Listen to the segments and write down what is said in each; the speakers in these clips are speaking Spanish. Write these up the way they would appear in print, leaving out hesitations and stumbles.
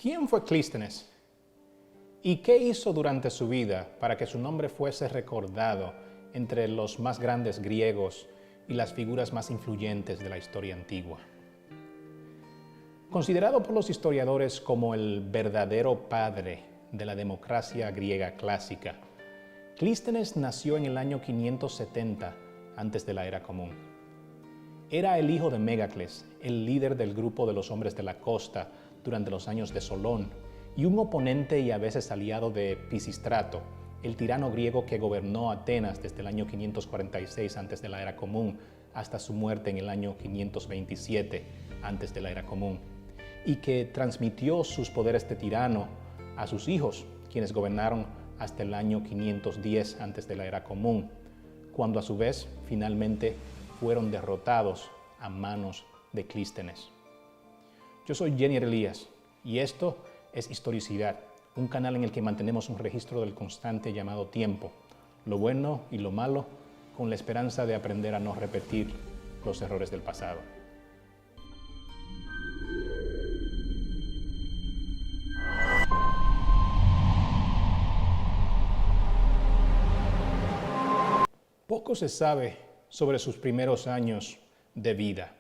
¿Quién fue Clístenes? ¿Y qué hizo durante su vida para que su nombre fuese recordado entre los más grandes griegos y las figuras más influyentes de la historia antigua? Considerado por los historiadores como el verdadero padre de la democracia griega clásica, Clístenes nació en el año 570 antes de la Era Común. Era el hijo de Megacles, el líder del grupo de los hombres de la costa durante los años de Solón, y un oponente y a veces aliado de Pisístrato, el tirano griego que gobernó Atenas desde el año 546 antes de la Era Común hasta su muerte en el año 527 antes de la Era Común, y que transmitió sus poderes de tirano a sus hijos, quienes gobernaron hasta el año 510 antes de la Era Común, cuando a su vez finalmente fueron derrotados a manos de Clístenes. Yo soy Jennier Elías y esto es Historicidad, un canal en el que mantenemos un registro del constante llamado tiempo, lo bueno y lo malo, con la esperanza de aprender a no repetir los errores del pasado. Poco se sabe sobre sus primeros años de vida,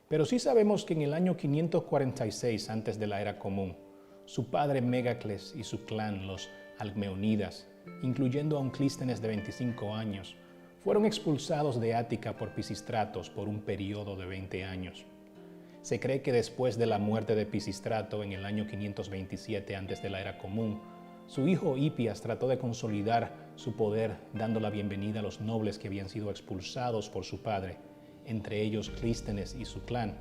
pero sí sabemos que en el año 546 antes de la Era Común, su padre Megacles y su clan, los Alcmeonidas, incluyendo a un Clístenes de 25 años, fueron expulsados de Ática por Pisístratos por un periodo de 20 años. Se cree que después de la muerte de Pisístrato en el año 527 antes de la Era Común, su hijo Hipias trató de consolidar su poder dando la bienvenida a los nobles que habían sido expulsados por su padre, entre ellos Clístenes y su clan.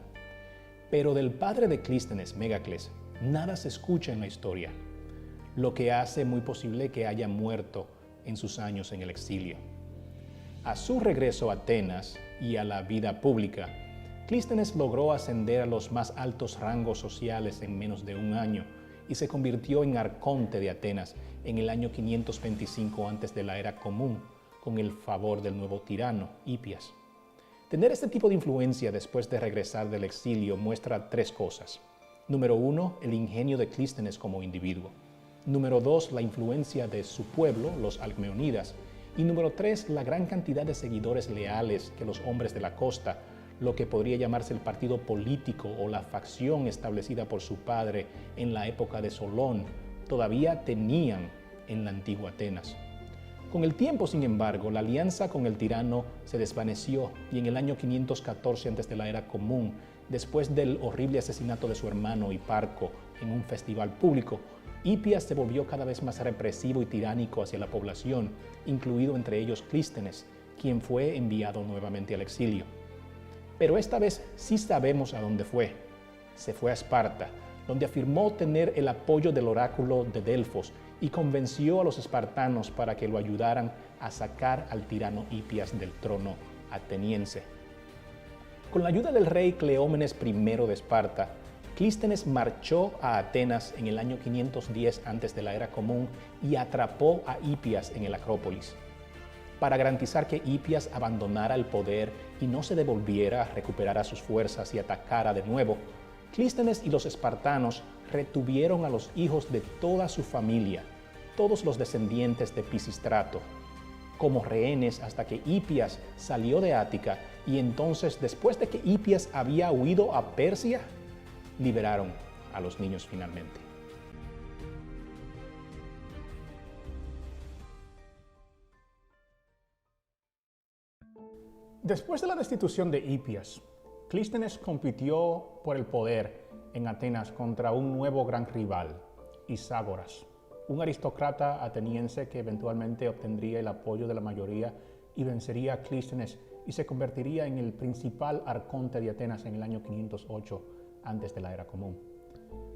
Pero del padre de Clístenes, Megacles, nada se escucha en la historia, lo que hace muy posible que haya muerto en sus años en el exilio. A su regreso a Atenas y a la vida pública, Clístenes logró ascender a los más altos rangos sociales en menos de un año y se convirtió en arconte de Atenas en el año 525 antes de la Era Común, con el favor del nuevo tirano, Hipias. Tener este tipo de influencia después de regresar del exilio muestra tres cosas. Número 1, el ingenio de Clístenes como individuo. Número 2, la influencia de su pueblo, los Alcmeonidas. Y número 3, la gran cantidad de seguidores leales que los hombres de la costa, lo que podría llamarse el partido político o la facción establecida por su padre en la época de Solón, todavía tenían en la antigua Atenas. Con el tiempo, sin embargo, la alianza con el tirano se desvaneció y en el año 514 antes de la Era Común, después del horrible asesinato de su hermano Hiparco en un festival público, Hipias se volvió cada vez más represivo y tiránico hacia la población, incluido entre ellos Clístenes, quien fue enviado nuevamente al exilio. Pero esta vez sí sabemos a dónde fue. Se fue a Esparta, donde afirmó tener el apoyo del oráculo de Delfos y convenció a los espartanos para que lo ayudaran a sacar al tirano Hipias del trono ateniense. Con la ayuda del rey Cleómenes I de Esparta, Clístenes marchó a Atenas en el año 510 antes de la Era Común y atrapó a Hipias en el Acrópolis. Para garantizar que Hipias abandonara el poder y no se devolviera, recuperara sus fuerzas y atacara de nuevo, Clístenes y los espartanos retuvieron a los hijos de toda su familia, todos los descendientes de Pisístrato, como rehenes hasta que Hipias salió de Ática y entonces, después de que Hipias había huido a Persia, liberaron a los niños finalmente. Después de la destitución de Hipias, Clístenes compitió por el poder en Atenas contra un nuevo gran rival, Iságoras, un aristócrata ateniense que eventualmente obtendría el apoyo de la mayoría y vencería a Clístenes y se convertiría en el principal arconte de Atenas en el año 508 antes de la Era Común.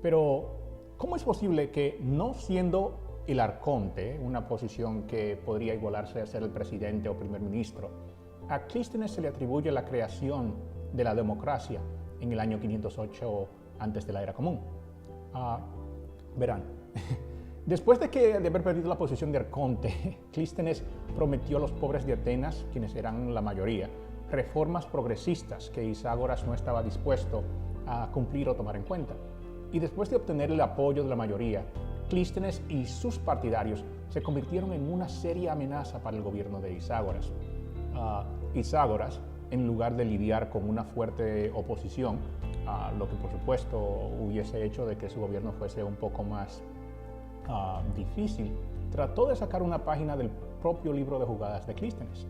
Pero, ¿cómo es posible que, no siendo el arconte, una posición que podría igualarse a ser el presidente o primer ministro, a Clístenes se le atribuye la creación de la democracia en el año 508 antes de la Era Común? Verán, después de haber perdido la posición de arconte, Clístenes prometió a los pobres de Atenas, quienes eran la mayoría, reformas progresistas que Iságoras no estaba dispuesto a cumplir o tomar en cuenta. Y después de obtener el apoyo de la mayoría, Clístenes y sus partidarios se convirtieron en una seria amenaza para el gobierno de Iságoras. Iságoras, en lugar de lidiar con una fuerte oposición, lo que por supuesto hubiese hecho de que su gobierno fuese un poco más difícil, trató de sacar una página del propio libro de jugadas de Clístenes.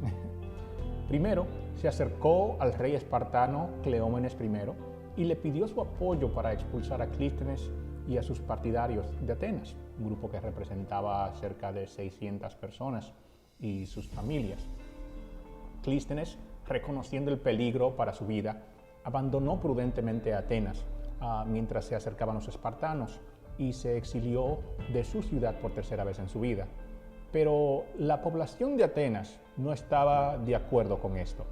Primero, se acercó al rey espartano Cleómenes I y le pidió su apoyo para expulsar a Clístenes y a sus partidarios de Atenas, un grupo que representaba cerca de 600 personas y sus familias. Clístenes, reconociendo el peligro para su vida, abandonó prudentemente Atenas mientras se acercaban los espartanos y se exilió de su ciudad por tercera vez en su vida. Pero la población de Atenas no estaba de acuerdo con esto.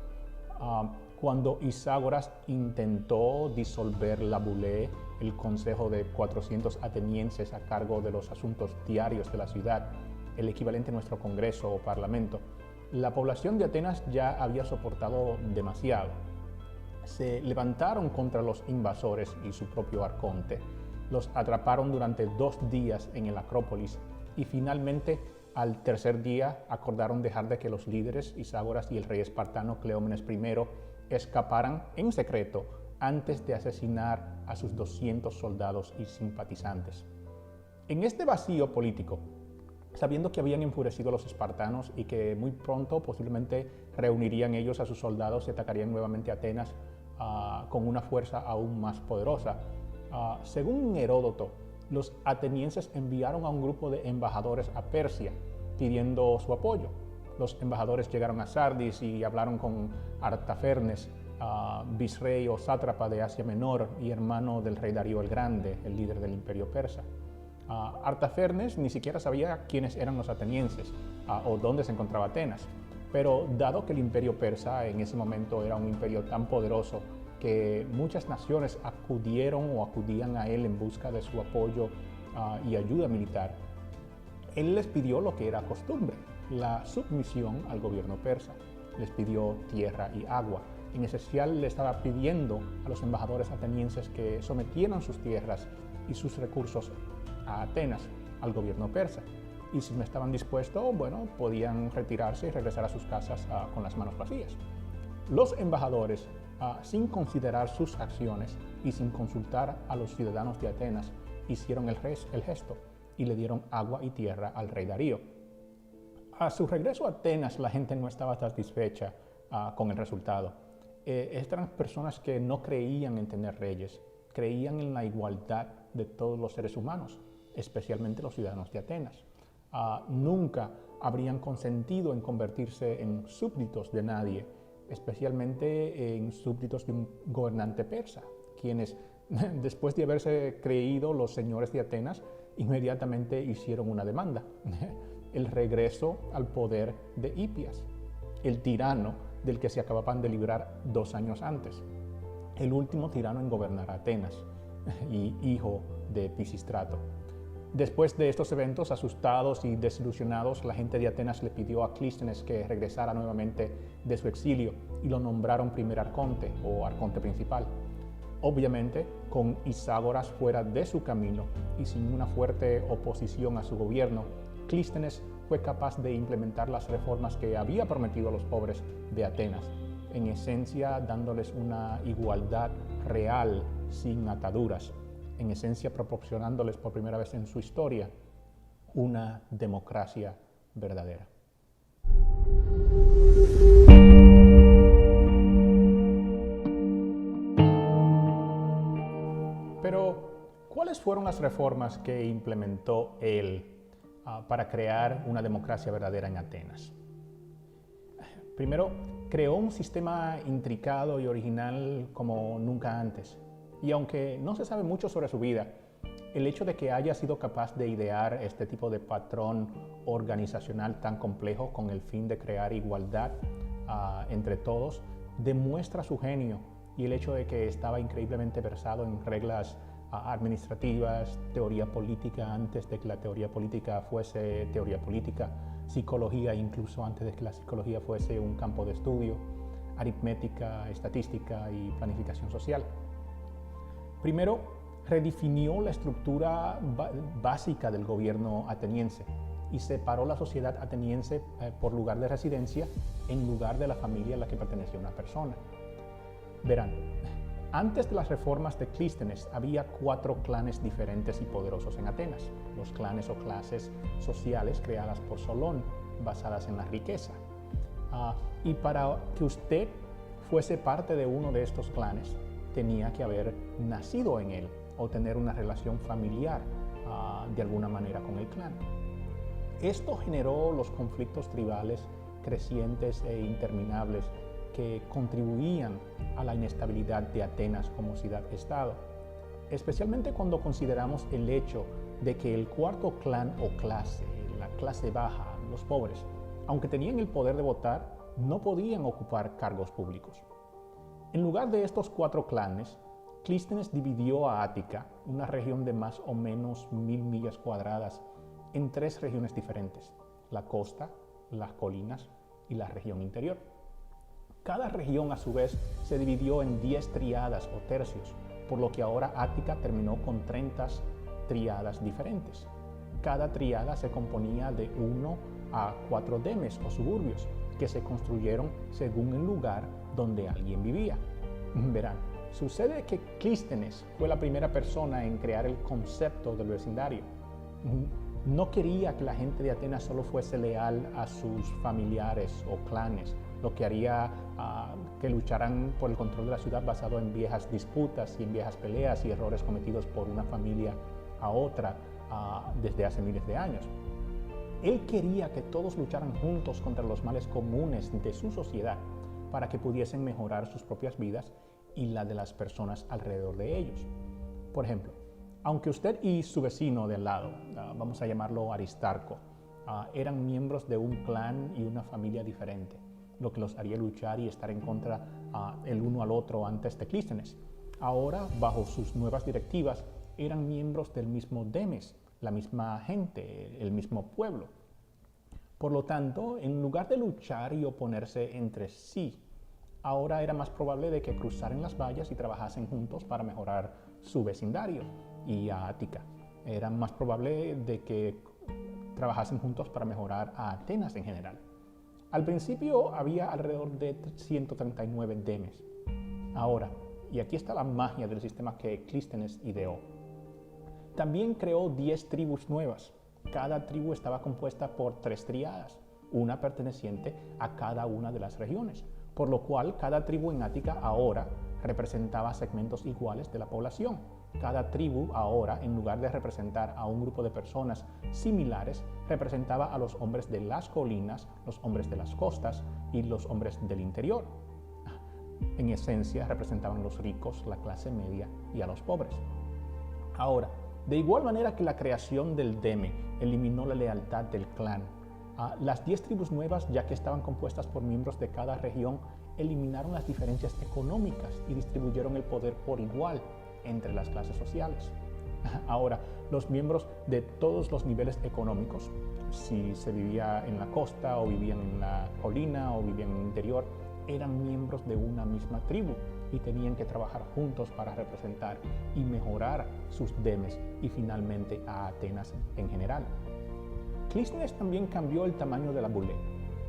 Cuando Iságoras intentó disolver la bulé, el consejo de 400 atenienses a cargo de los asuntos diarios de la ciudad, el equivalente a nuestro congreso o parlamento, la población de Atenas ya había soportado demasiado. Se levantaron contra los invasores y su propio arconte, los atraparon durante 2 días en el Acrópolis y finalmente al tercer día acordaron dejar de que los líderes Iságoras y el rey espartano Cleómenes I escaparan en secreto antes de asesinar a sus 200 soldados y simpatizantes. En este vacío político, sabiendo que habían enfurecido a los espartanos y que muy pronto posiblemente reunirían ellos a sus soldados y atacarían nuevamente a Atenas con una fuerza aún más poderosa, según Heródoto, los atenienses enviaron a un grupo de embajadores a Persia pidiendo su apoyo. Los embajadores llegaron a Sardis y hablaron con Artafernes, vicerey o sátrapa de Asia Menor y hermano del rey Darío el Grande, el líder del imperio persa. Artafernes ni siquiera sabía quiénes eran los atenienses o dónde se encontraba Atenas, pero dado que el imperio persa en ese momento era un imperio tan poderoso que muchas naciones acudían a él en busca de su apoyo y ayuda militar, él les pidió lo que era costumbre, la submisión al gobierno persa. Les pidió tierra y agua. En especial le estaba pidiendo a los embajadores atenienses que sometieran sus tierras y sus recursos a Atenas, al gobierno persa. Y si no estaban dispuestos, bueno, podían retirarse y regresar a sus casas con las manos vacías. Los embajadores, sin considerar sus acciones y sin consultar a los ciudadanos de Atenas, hicieron el gesto y le dieron agua y tierra al rey Darío. A su regreso a Atenas, la gente no estaba satisfecha con el resultado. Estas eran personas que no creían en tener reyes, creían en la igualdad de todos los seres humanos, especialmente los ciudadanos de Atenas. Nunca habrían consentido en convertirse en súbditos de nadie, especialmente en súbditos de un gobernante persa, quienes, después de haberse creído los señores de Atenas, inmediatamente hicieron una demanda: el regreso al poder de Hipias, el tirano del que se acababan de librar 2 años antes, el último tirano en gobernar Atenas y hijo de Pisístrato. Después de estos eventos, asustados y desilusionados, la gente de Atenas le pidió a Clístenes que regresara nuevamente de su exilio y lo nombraron primer arconte o arconte principal. Obviamente, con Iságoras fuera de su camino y sin una fuerte oposición a su gobierno, Clístenes fue capaz de implementar las reformas que había prometido a los pobres de Atenas, en esencia dándoles una igualdad real sin ataduras, en esencia proporcionándoles por primera vez en su historia una democracia verdadera. Pero, ¿cuáles fueron las reformas que implementó él para crear una democracia verdadera en Atenas? Primero, creó un sistema intricado y original como nunca antes. Y aunque no se sabe mucho sobre su vida, el hecho de que haya sido capaz de idear este tipo de patrón organizacional tan complejo con el fin de crear igualdad entre todos demuestra su genio, y el hecho de que estaba increíblemente versado en reglas administrativas, teoría política antes de que la teoría política fuese teoría política, psicología incluso antes de que la psicología fuese un campo de estudio, aritmética, estadística y planificación social. Primero, redefinió la estructura básica del gobierno ateniense y separó la sociedad ateniense por lugar de residencia en lugar de la familia a la que pertenecía una persona. Verán, antes de las reformas de Clístenes había 4 clanes diferentes y poderosos en Atenas, los clanes o clases sociales creadas por Solón, basadas en la riqueza. Y para que usted fuese parte de uno de estos clanes, tenía que haber nacido en él o tener una relación familiar de alguna manera con el clan. Esto generó los conflictos tribales crecientes e interminables que contribuían a la inestabilidad de Atenas como ciudad-estado, especialmente cuando consideramos el hecho de que el cuarto clan o clase, la clase baja, los pobres, aunque tenían el poder de votar, no podían ocupar cargos públicos. En lugar de estos 4 clanes, Clístenes dividió a Ática, una región de más o menos 1000 millas cuadradas, en 3 regiones diferentes: la costa, las colinas y la región interior. Cada región, a su vez, se dividió en 10 tríadas o tercios, por lo que ahora Ática terminó con 30 tríadas diferentes. Cada tríada se componía de 1 a 4 demes o suburbios, que se construyeron según el lugar donde alguien vivía. Verán, sucede que Clístenes fue la primera persona en crear el concepto del vecindario. No quería que la gente de Atenas solo fuese leal a sus familiares o clanes, lo que haría que lucharan por el control de la ciudad basado en viejas disputas y en viejas peleas y errores cometidos por una familia a otra desde hace miles de años. Él quería que todos lucharan juntos contra los males comunes de su sociedad para que pudiesen mejorar sus propias vidas y la de las personas alrededor de ellos. Por ejemplo, aunque usted y su vecino de al lado, vamos a llamarlo Aristarco, eran miembros de un clan y una familia diferente, lo que los haría luchar y estar en contra el uno al otro antes de Clístenes. Ahora, bajo sus nuevas directivas, eran miembros del mismo demes, la misma gente, el mismo pueblo. Por lo tanto, en lugar de luchar y oponerse entre sí, ahora era más probable de que cruzaran las vallas y trabajasen juntos para mejorar su vecindario y a Ática. Era más probable de que trabajasen juntos para mejorar a Atenas en general. Al principio había alrededor de 139 demes. Ahora, y aquí está la magia del sistema que Clístenes ideó, también creó 10 tribus nuevas. Cada tribu estaba compuesta por 3 tríadas, una perteneciente a cada una de las regiones, por lo cual cada tribu en Ática ahora representaba segmentos iguales de la población. Cada tribu ahora, en lugar de representar a un grupo de personas similares, representaba a los hombres de las colinas, los hombres de las costas y los hombres del interior. En esencia, representaban a los ricos, la clase media y a los pobres. Ahora, de igual manera que la creación del deme eliminó la lealtad del clan, las 10 tribus nuevas, ya que estaban compuestas por miembros de cada región, eliminaron las diferencias económicas y distribuyeron el poder por igual entre las clases sociales. Ahora, los miembros de todos los niveles económicos, si se vivía en la costa o vivían en la colina o vivían en el interior, eran miembros de una misma tribu y tenían que trabajar juntos para representar y mejorar sus demes y finalmente a Atenas en general. Clístenes también cambió el tamaño de la bule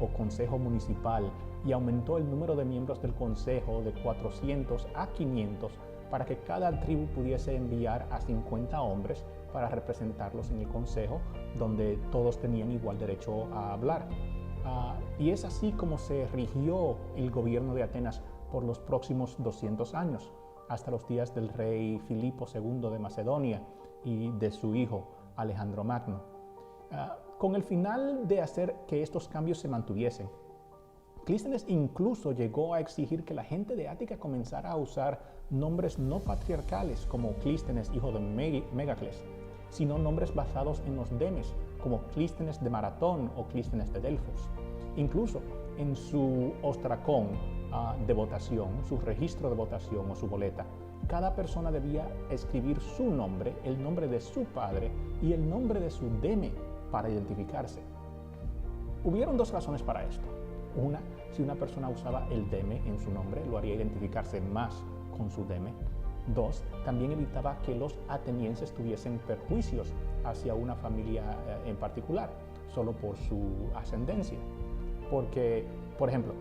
o consejo municipal y aumentó el número de miembros del consejo de 400 a 500 para que cada tribu pudiese enviar a 50 hombres para representarlos en el consejo, donde todos tenían igual derecho a hablar. Y es así como se rigió el gobierno de Atenas por los próximos 200 años, hasta los días del rey Filipo II de Macedonia y de su hijo Alejandro Magno. Con el final de hacer que estos cambios se mantuviesen, Clístenes incluso llegó a exigir que la gente de Ática comenzara a usar nombres no patriarcales como Clístenes, hijo de Megacles, sino nombres basados en los demes, como Clístenes de Maratón o Clístenes de Delfos. Incluso en su ostracón de votación, su registro de votación o su boleta, cada persona debía escribir su nombre, el nombre de su padre y el nombre de su deme para identificarse. Hubieron 2 razones para esto. Una, si una persona usaba el deme en su nombre, lo haría identificarse más con su deme. 2. También evitaba que los atenienses tuviesen perjuicios hacia una familia en particular, solo por su ascendencia. Porque, por ejemplo,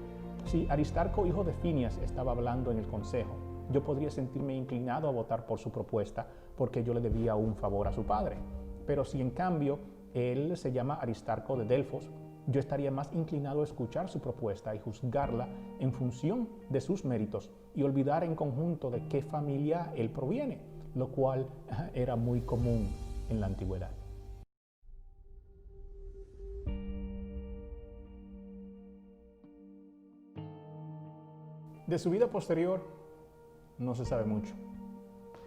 si Aristarco, hijo de Finias, estaba hablando en el consejo, yo podría sentirme inclinado a votar por su propuesta porque yo le debía un favor a su padre. Pero si en cambio él se llama Aristarco de Delfos, yo estaría más inclinado a escuchar su propuesta y juzgarla en función de sus méritos y olvidar en conjunto de qué familia él proviene, lo cual era muy común en la antigüedad. De su vida posterior no se sabe mucho.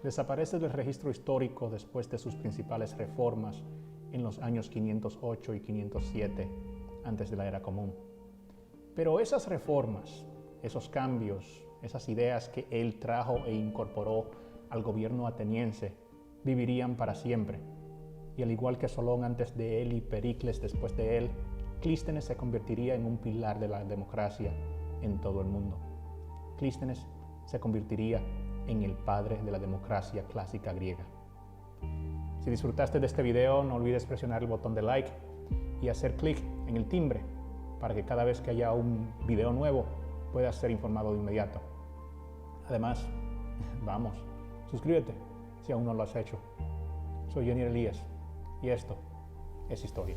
Desaparece del registro histórico después de sus principales reformas en los años 508 y 507 antes de la Era Común. Pero esas reformas, esos cambios, esas ideas que él trajo e incorporó al gobierno ateniense, vivirían para siempre. Y al igual que Solón antes de él y Pericles después de él, Clístenes se convertiría en un pilar de la democracia en todo el mundo. Clístenes se convertiría en el padre de la democracia clásica griega. Si disfrutaste de este video, no olvides presionar el botón de like y hacer clic en el timbre para que cada vez que haya un video nuevo puedas ser informado de inmediato. Además, vamos, suscríbete si aún no lo has hecho. Soy Johnny Elías y esto es Historia.